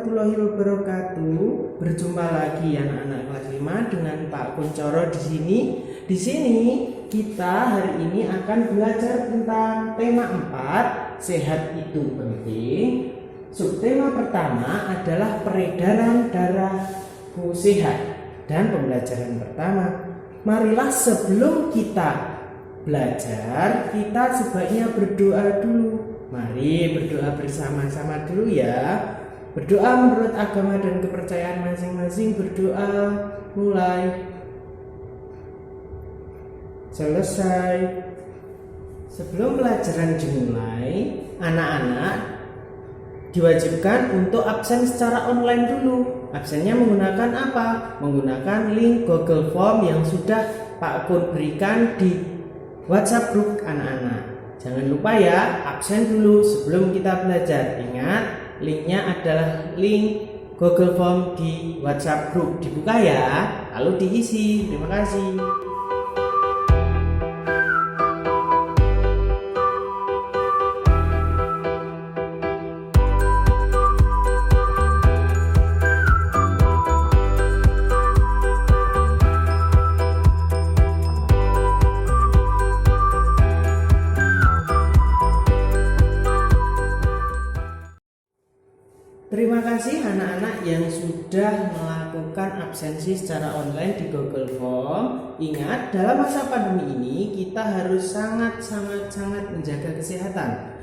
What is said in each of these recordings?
warahmatullahi wabarakatuh. Berjumpa lagi anak-anak kelas 5 dengan Pak Kuncoro di sini. Di sini kita hari ini akan belajar tentang tema 4, sehat itu penting. Subtema pertama adalah peredaran darahku sehat. Dan pembelajaran pertama, marilah sebelum kita belajar, kita sebaiknya berdoa dulu. Mari berdoa bersama-sama dulu ya. Berdoa menurut agama dan kepercayaan masing-masing. Berdoa mulai. Selesai. Sebelum pelajaran dimulai, anak-anak diwajibkan untuk absen secara online dulu. Absennya menggunakan apa? Menggunakan link Google Form yang sudah Pak Kun berikan di WhatsApp grup anak-anak. Jangan lupa ya, absen dulu sebelum kita belajar. Ingat, linknya adalah link Google Form di WhatsApp group. Dibuka ya, lalu diisi. Terima kasih. Terima kasih anak-anak yang sudah melakukan absensi secara online di Google Form. Ingat, dalam masa pandemi ini kita harus sangat menjaga kesehatan.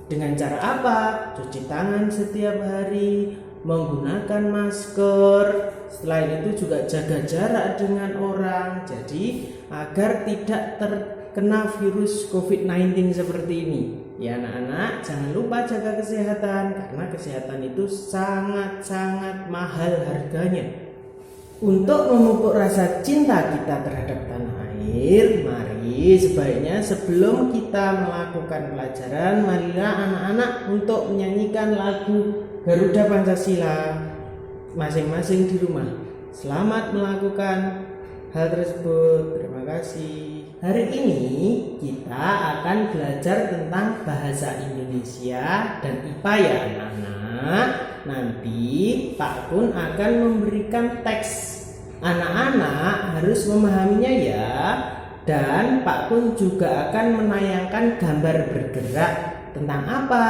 Dengan cara apa? Cuci tangan setiap hari, menggunakan masker. Selain itu juga jaga jarak dengan orang. Jadi agar tidak terkena virus COVID-19 seperti ini. Ya anak-anak, jangan lupa jaga kesehatan karena kesehatan itu sangat mahal harganya. Untuk memupuk rasa cinta kita terhadap tanah air, mari sebaiknya sebelum kita melakukan pelajaran, marilah anak-anak untuk menyanyikan lagu Garuda Pancasila masing-masing di rumah. Selamat melakukan hal tersebut. Terima kasih. Hari ini kita akan belajar tentang bahasa Indonesia dan IPA ya anak-anak. Nanti Pak Kun akan memberikan teks. Anak-anak harus memahaminya ya. Dan Pak Kun juga akan menayangkan gambar bergerak. Tentang apa?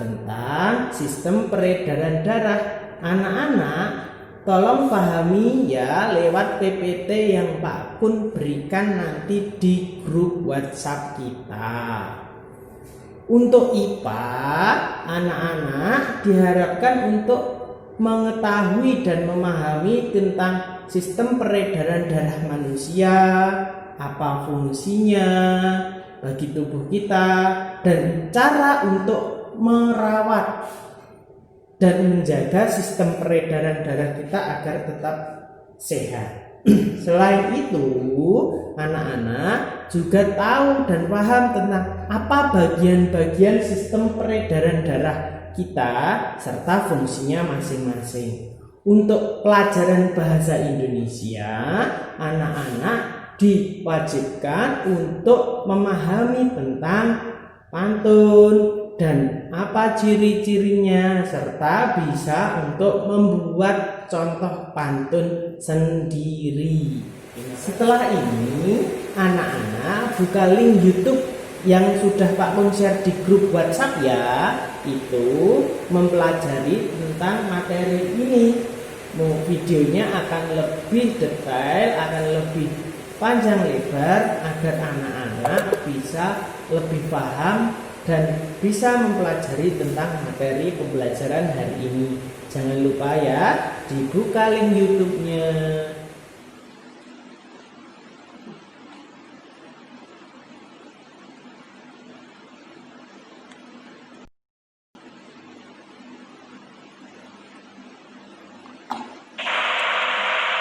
Tentang sistem peredaran darah. Anak-anak tolong pahami ya lewat PPT yang Pak Kun berikan nanti di grup WhatsApp kita. Untuk IPA, anak-anak diharapkan untuk mengetahui dan memahami tentang sistem peredaran darah manusia, apa fungsinya bagi tubuh kita, dan cara untuk merawat dan menjaga sistem peredaran darah kita agar tetap sehat. Selain itu, anak-anak juga tahu dan paham tentang apa bagian-bagian sistem peredaran darah kita serta fungsinya masing-masing. Untuk pelajaran bahasa Indonesia, anak-anak diwajibkan untuk memahami tentang pantun dan apa ciri-cirinya serta bisa untuk membuat contoh pantun sendiri. Setelah ini anak-anak buka link YouTube yang sudah Pak Kun share di grup WhatsApp ya. Itu mempelajari tentang materi ini. Videonya akan lebih detail, akan lebih panjang lebar agar anak-anak bisa lebih paham dan bisa mempelajari tentang materi pembelajaran hari ini. Jangan lupa ya, dibuka link YouTube-nya.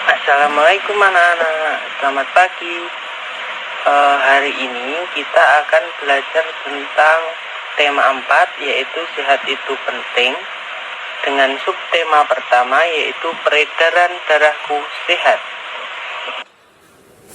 Assalamualaikum anak-anak, selamat pagi. Hari ini kita akan belajar tentang tema 4 yaitu sehat itu penting, dengan subtema pertama yaitu peredaran darahku sehat.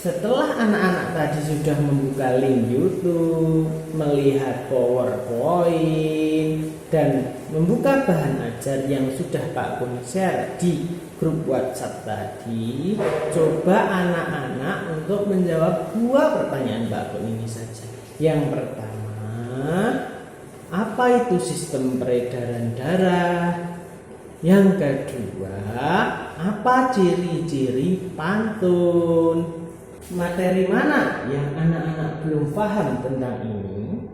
Setelah anak-anak tadi sudah membuka link YouTube, melihat PowerPoint, dan membuka bahan ajar yang sudah Pak Kun share di grup WhatsApp tadi, coba anak-anak untuk menjawab 2 pertanyaan Pak Kun ini saja. Yang pertama, apa itu sistem peredaran darah? Yang kedua, apa ciri-ciri pantun? Materi mana yang anak-anak belum paham tentang ini?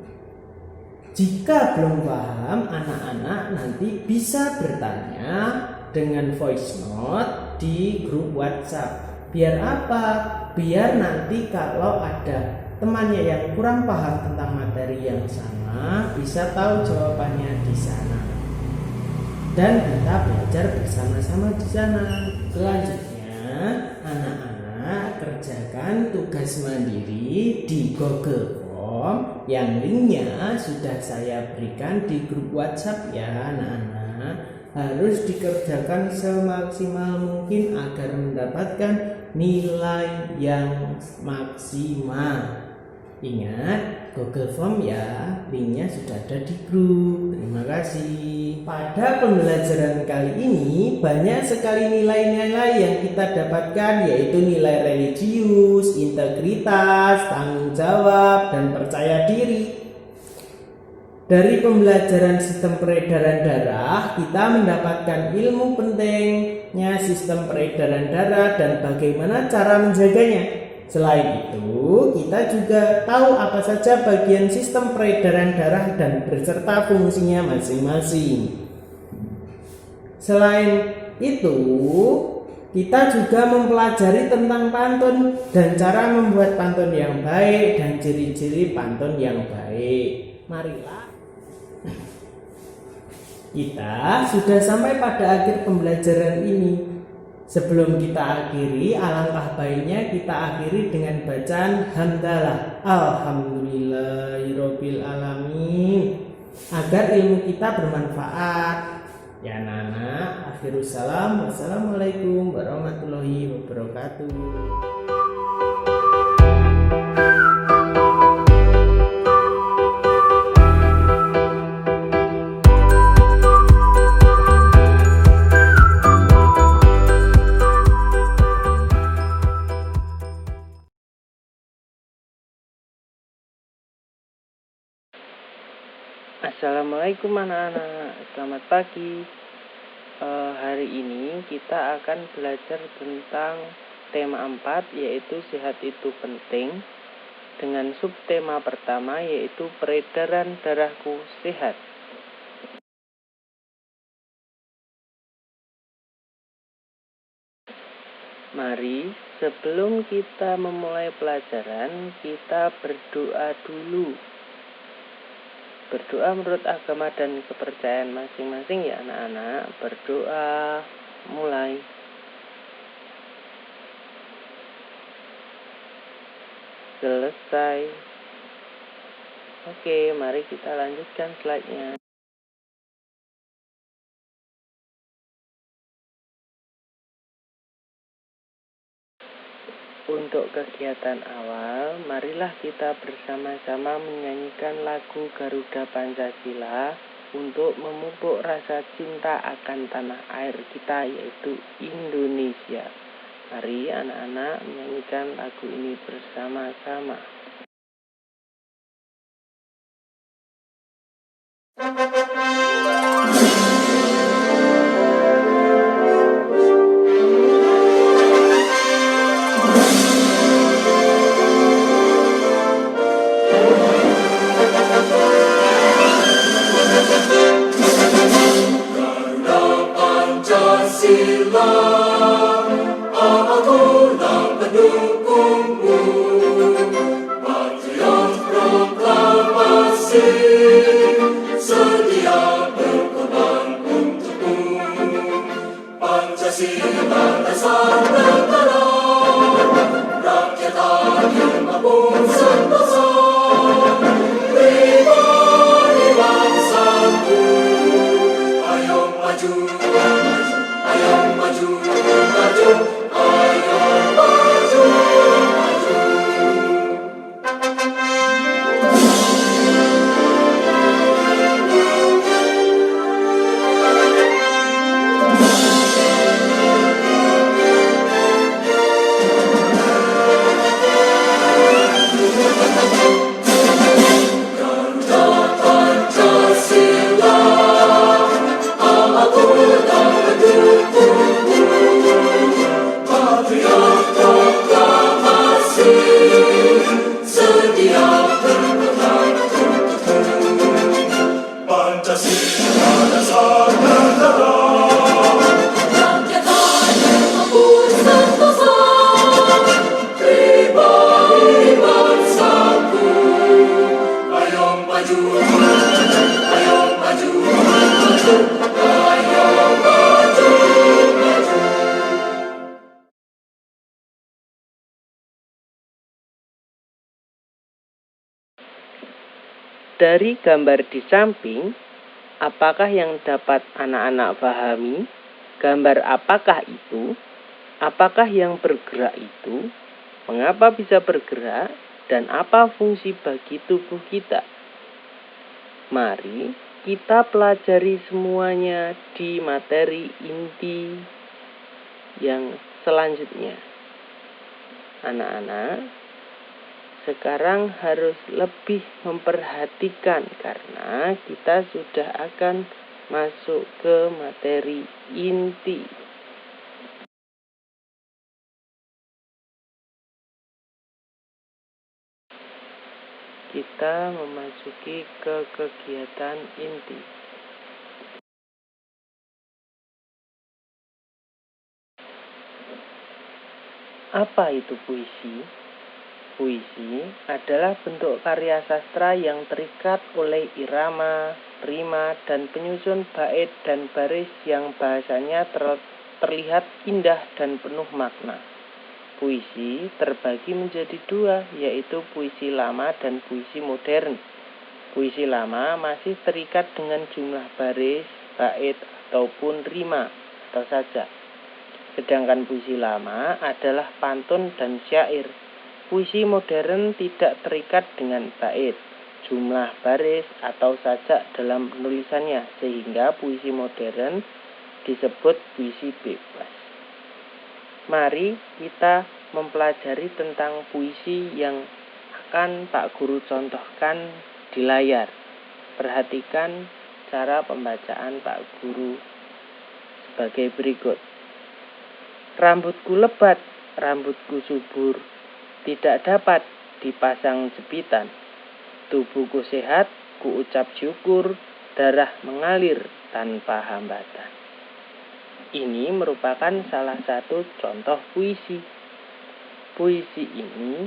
Jika belum paham, anak-anak nanti bisa bertanya dengan voice note di grup WhatsApp. Biar apa? Biar nanti kalau ada temannya yang kurang paham tentang materi yang sama, bisa tahu jawabannya di sana. Dan kita belajar bersama-sama di sana. Selanjutnya, anak-anak kerjakan tugas mandiri di Google Form yang linknya sudah saya berikan di grup WhatsApp ya anak-anak. Harus dikerjakan semaksimal mungkin agar mendapatkan nilai yang maksimal. Ingat, Google Form ya, linknya sudah ada di grup. Terima kasih. Pada pembelajaran kali ini banyak sekali nilai-nilai yang kita dapatkan, yaitu nilai religius, integritas, tanggung jawab, dan percaya diri. Dari pembelajaran sistem peredaran darah, kita mendapatkan ilmu pentingnya sistem peredaran darah dan bagaimana cara menjaganya. Selain itu, kita juga tahu apa saja bagian sistem peredaran darah dan beserta fungsinya masing-masing. Selain itu, kita juga mempelajari tentang pantun dan cara membuat pantun yang baik dan ciri-ciri pantun yang baik. Marilah. Kita sudah sampai pada akhir pembelajaran ini. Sebelum kita akhiri, alangkah baiknya kita akhiri dengan bacaan hamdalah alhamdulillahirabbil alamin agar ilmu kita bermanfaat. Ya nana, akhirus salam. Wassalamualaikum warahmatullahi wabarakatuh. Assalamualaikum anak-anak, selamat pagi. Hari ini kita akan belajar tentang tema 4, yaitu sehat itu penting, dengan subtema pertama yaitu peredaran darahku sehat. Mari sebelum kita memulai pelajaran, kita berdoa dulu. Berdoa menurut agama dan kepercayaan masing-masing ya anak-anak. Berdoa, mulai. Selesai. Oke, mari kita lanjutkan slide-nya. Untuk kegiatan awal, marilah kita bersama-sama menyanyikan lagu Garuda Pancasila untuk memupuk rasa cinta akan tanah air kita, yaitu Indonesia. Mari anak-anak menyanyikan lagu ini bersama-sama. Sedia Dari gambar di samping, apakah yang dapat anak-anak pahami? Gambar apakah itu? Apakah yang bergerak itu? Mengapa bisa bergerak? Dan apa fungsi bagi tubuh kita? Mari kita pelajari semuanya di materi inti yang selanjutnya. Anak-anak, sekarang harus lebih memperhatikan karena kita sudah akan masuk ke materi inti. Kita memasuki ke kegiatan inti. Apa itu puisi? Puisi adalah bentuk karya sastra yang terikat oleh irama, rima, dan penyusun bait dan baris yang bahasanya terlihat indah dan penuh makna. Puisi terbagi menjadi dua, yaitu puisi lama dan puisi modern. Puisi lama masih terikat dengan jumlah baris, bait, ataupun rima atau sajak. Sedangkan puisi lama adalah pantun dan syair. Puisi modern tidak terikat dengan bait, jumlah baris, atau sajak dalam penulisannya, sehingga puisi modern disebut puisi bebas. Mari kita mempelajari tentang puisi yang akan Pak Guru contohkan di layar. Perhatikan cara pembacaan Pak Guru sebagai berikut. Rambutku lebat, rambutku subur, tidak dapat dipasang jepitan. Tubuhku sehat, ku ucap syukur, darah mengalir tanpa hambatan. Ini merupakan salah satu contoh puisi. Puisi ini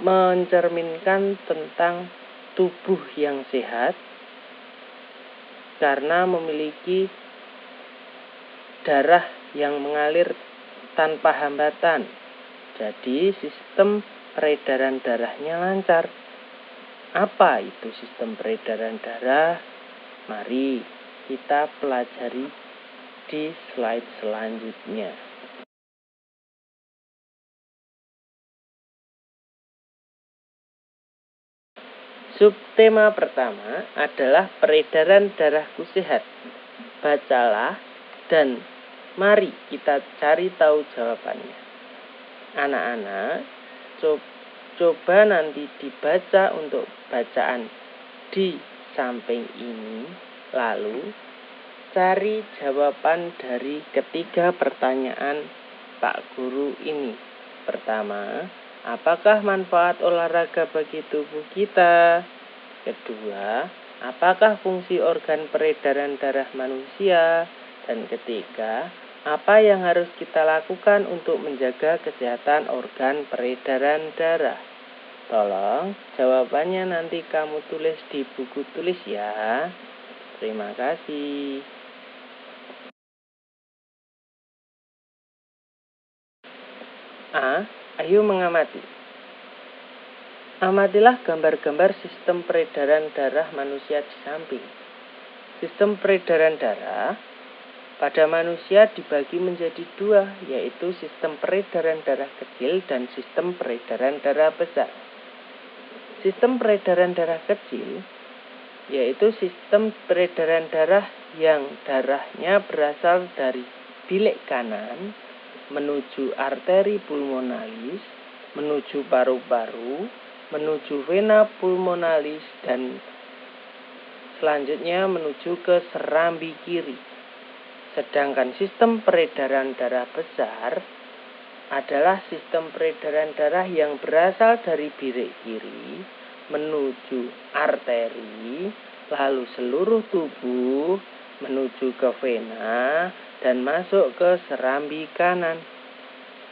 mencerminkan tentang tubuh yang sehat karena memiliki darah yang mengalir tanpa hambatan. Jadi sistem peredaran darahnya lancar. Apa itu sistem peredaran darah? Mari kita pelajari di slide selanjutnya. Subtema pertama adalah peredaran darahku sehat. Bacalah dan mari kita cari tahu jawabannya. Anak-anak, coba nanti dibaca untuk bacaan di samping ini, lalu cari jawaban dari ketiga pertanyaan Pak Guru ini. Pertama, apakah manfaat olahraga bagi tubuh kita? Kedua, apakah fungsi organ peredaran darah manusia? Dan ketiga, apa yang harus kita lakukan untuk menjaga kesehatan organ peredaran darah? Tolong jawabannya nanti kamu tulis di buku tulis ya. Terima kasih. A. Ayo mengamati. Amatilah gambar-gambar sistem peredaran darah manusia di samping. Sistem peredaran darah pada manusia dibagi menjadi dua, yaitu sistem peredaran darah kecil dan sistem peredaran darah besar. Sistem peredaran darah kecil yaitu sistem peredaran darah yang darahnya berasal dari bilik kanan menuju arteri pulmonalis, menuju paru-paru, menuju vena pulmonalis, dan selanjutnya menuju ke serambi kiri. Sedangkan sistem peredaran darah besar adalah sistem peredaran darah yang berasal dari bilik kiri menuju arteri, lalu seluruh tubuh menuju ke vena dan masuk ke serambi kanan.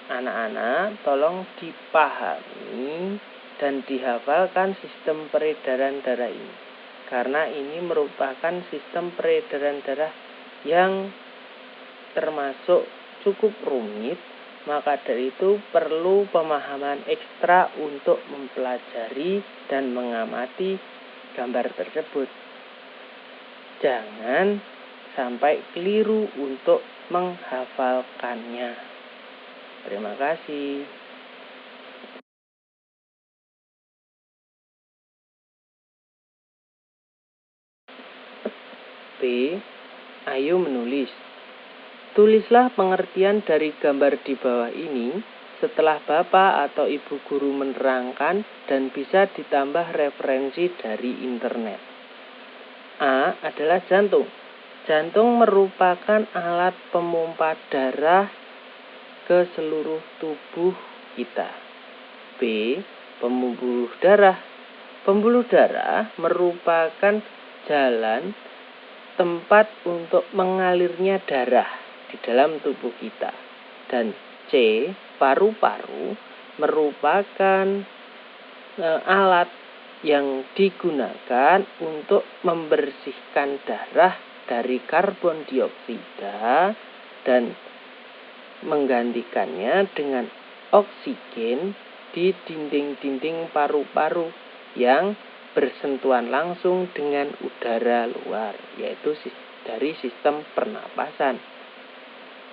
Anak-anak, tolong dipahami dan dihafalkan sistem peredaran darah ini. Karena ini merupakan sistem peredaran darah yang termasuk cukup rumit, maka dari itu perlu pemahaman ekstra untuk mempelajari dan mengamati gambar tersebut. Jangan sampai keliru untuk menghafalkannya. Terima kasih. B. Ayo menulis. Tulislah pengertian dari gambar di bawah ini setelah Bapak atau Ibu guru menerangkan dan bisa ditambah referensi dari internet. A adalah jantung. Jantung merupakan alat pemompa darah ke seluruh tubuh kita. B. Pembuluh darah. Pembuluh darah merupakan jalan tempat untuk mengalirnya darah di dalam tubuh kita. Dan C. Paru-paru merupakan alat yang digunakan untuk membersihkan darah dari karbon dioksida dan menggantikannya dengan oksigen di dinding-dinding paru-paru yang bersentuhan langsung dengan udara luar, yaitu dari sistem pernapasan.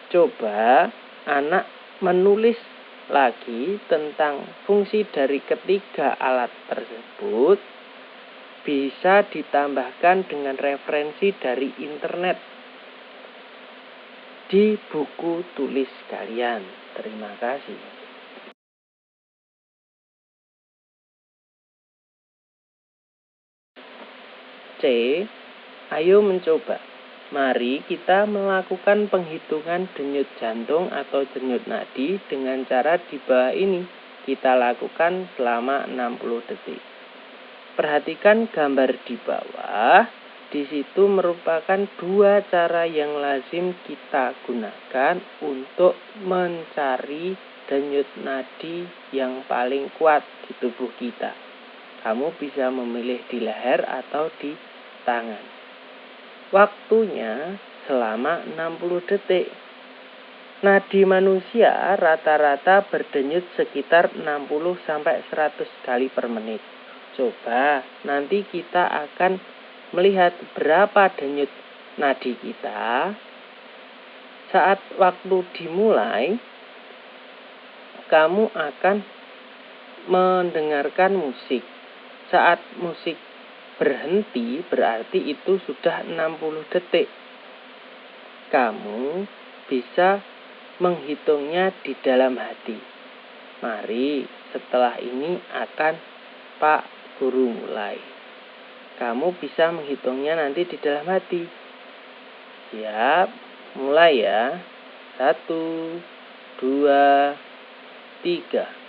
Coba anak menulis lagi tentang fungsi dari ketiga alat tersebut, bisa ditambahkan dengan referensi dari internet di buku tulis kalian. Terima kasih. C. Ayo mencoba. Mari kita melakukan penghitungan denyut jantung atau denyut nadi dengan cara di bawah ini. Kita lakukan selama 60 detik. Perhatikan gambar di bawah. Di situ merupakan dua cara yang lazim kita gunakan untuk mencari denyut nadi yang paling kuat di tubuh kita. Kamu bisa memilih di leher atau di tangan. Waktunya selama 60 detik. Nadi manusia rata-rata berdenyut sekitar 60-100 kali per menit. Coba nanti kita akan melihat berapa denyut nadi kita. Saat waktu dimulai, kamu akan mendengarkan musik. Saat musik berhenti, berarti itu sudah 60 detik. Kamu bisa menghitungnya di dalam hati. Mari setelah ini akan Pak Guru mulai. Kamu bisa menghitungnya nanti di dalam hati. Siap, mulai ya. 1, 2, 3.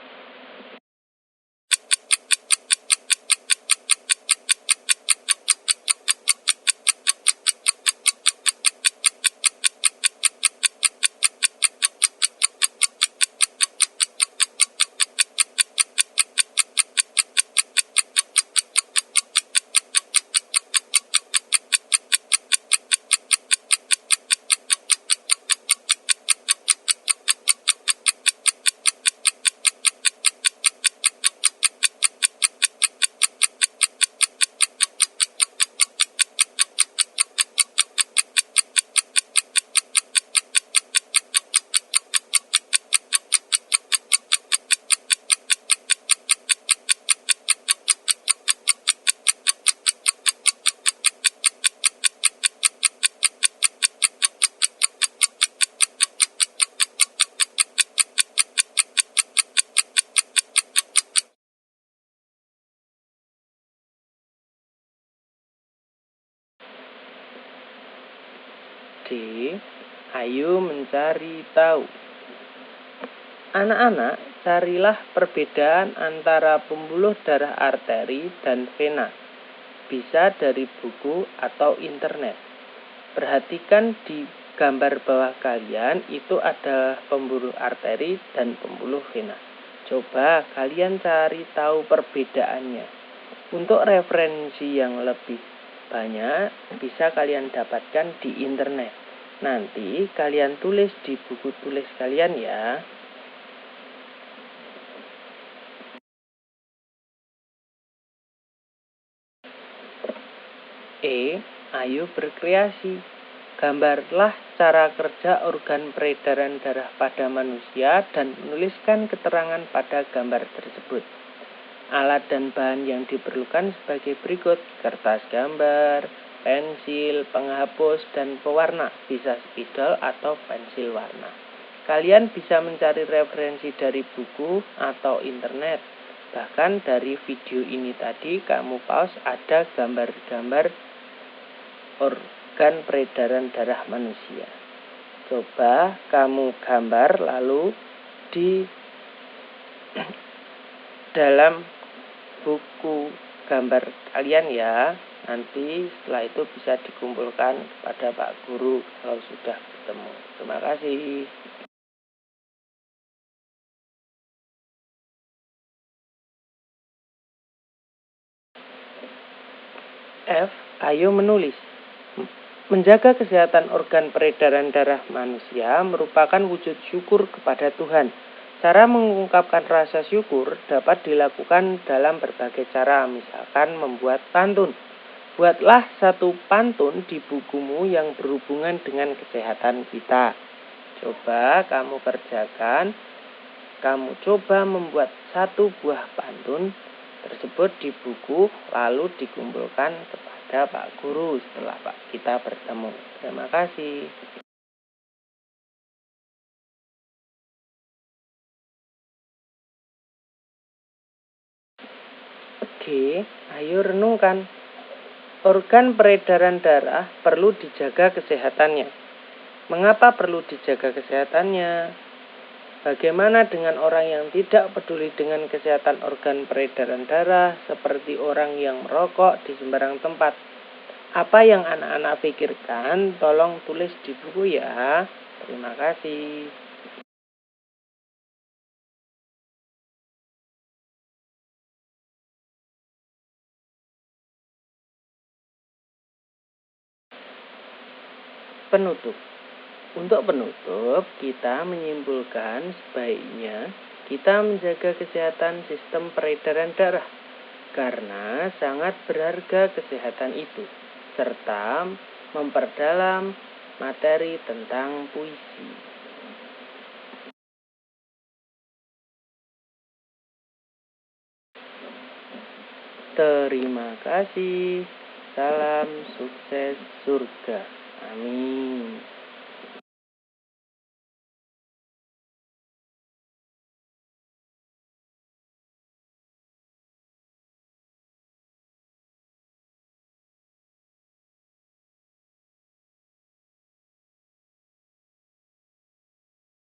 D. Ayo mencari tahu. Anak-anak, carilah perbedaan antara pembuluh darah arteri dan vena. Bisa dari buku atau internet. Perhatikan di gambar bawah kalian, itu ada pembuluh arteri dan pembuluh vena. Coba kalian cari tahu perbedaannya. Untuk referensi yang lebih banyak bisa kalian dapatkan di internet. Nanti kalian tulis di buku tulis kalian ya. Ayo berkreasi. Gambarlah cara kerja organ peredaran darah pada manusia dan menuliskan keterangan pada gambar tersebut. Alat dan bahan yang diperlukan sebagai berikut: kertas gambar, pensil, penghapus, dan pewarna, bisa spidol atau pensil warna. Kalian bisa mencari referensi dari buku atau internet. Bahkan dari video ini tadi kamu pause, ada gambar-gambar organ peredaran darah manusia. Coba kamu gambar lalu di dalam buku gambar kalian ya. Nanti setelah itu bisa dikumpulkan kepada Pak Guru kalau sudah bertemu. Terima kasih. Ayo menulis. Menjaga kesehatan organ peredaran darah manusia merupakan wujud syukur kepada Tuhan. Cara mengungkapkan rasa syukur dapat dilakukan dalam berbagai cara, misalkan membuat pantun. Buatlah satu pantun di bukumu yang berhubungan dengan kesehatan kita. Coba kamu kerjakan, kamu coba membuat satu buah pantun tersebut di buku, lalu dikumpulkan kepada Pak Guru setelah kita bertemu. Terima kasih. Ayo renungkan. Organ peredaran darah perlu dijaga kesehatannya. Mengapa perlu dijaga kesehatannya? Bagaimana dengan orang yang tidak peduli dengan kesehatan organ peredaran darah, seperti orang yang merokok di sembarang tempat? Apa yang anak-anak pikirkan? Tolong tulis di buku ya. Terima kasih. Penutup. Untuk penutup, kita menyimpulkan sebaiknya kita menjaga kesehatan sistem peredaran darah karena sangat berharga kesehatan itu, serta memperdalam materi tentang puisi. Terima kasih. Salam sukses surga. Amin.